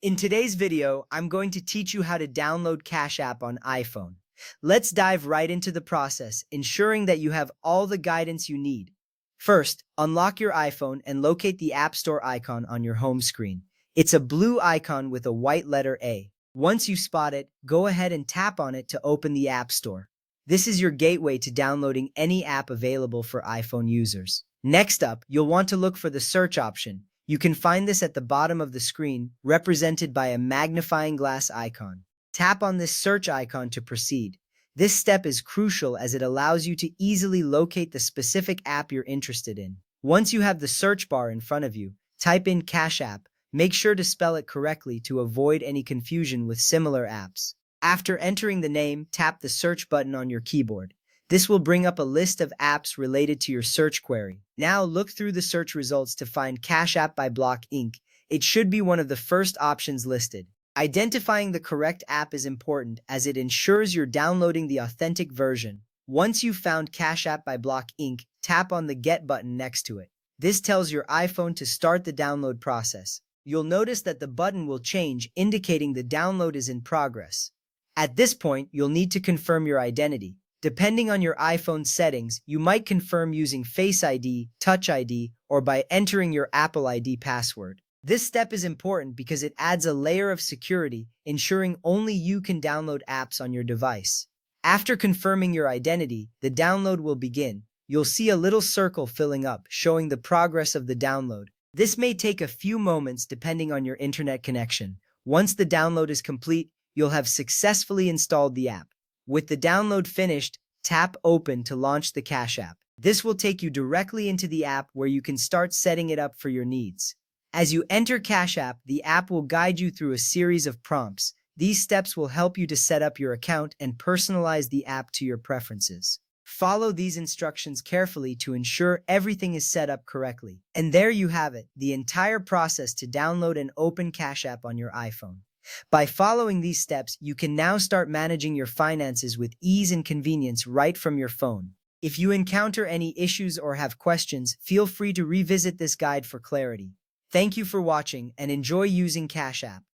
In today's video, I'm going to teach you how to download Cash App on iPhone. Let's dive right into the process, ensuring that you have all the guidance you need. First, unlock your iPhone and locate the App Store icon on your home screen. It's a blue icon with a white letter A. Once you spot it, go ahead and tap on it to open the App Store. This is your gateway to downloading any app available for iPhone users. Next up, you'll want to look for the search option. You can find this at the bottom of the screen, represented by a magnifying glass icon. Tap on this search icon to proceed. This step is crucial as it allows you to easily locate the specific app you're interested in. Once you have the search bar in front of you, type in Cash App. Make sure to spell it correctly to avoid any confusion with similar apps. After entering the name, tap the search button on your keyboard. This will bring up a list of apps related to your search query. Now look through the search results to find Cash App by Block Inc. It should be one of the first options listed. Identifying the correct app is important as it ensures you're downloading the authentic version. Once you've found Cash App by Block Inc., tap on the Get button next to it. This tells your iPhone to start the download process. You'll notice that the button will change, indicating the download is in progress. At this point, you'll need to confirm your identity. Depending on your iPhone settings, you might confirm using Face ID, Touch ID, or by entering your Apple ID password. This step is important because it adds a layer of security, ensuring only you can download apps on your device. After confirming your identity, the download will begin. You'll see a little circle filling up, showing the progress of the download. This may take a few moments depending on your internet connection. Once the download is complete, you'll have successfully installed the app. With the download finished, tap Open to launch the Cash App. This will take you directly into the app where you can start setting it up for your needs. As you enter Cash App, the app will guide you through a series of prompts. These steps will help you to set up your account and personalize the app to your preferences. Follow these instructions carefully to ensure everything is set up correctly. And there you have it, the entire process to download and open Cash App on your iPhone. By following these steps, you can now start managing your finances with ease and convenience right from your phone. If you encounter any issues or have questions, feel free to revisit this guide for clarity. Thank you for watching and enjoy using Cash App.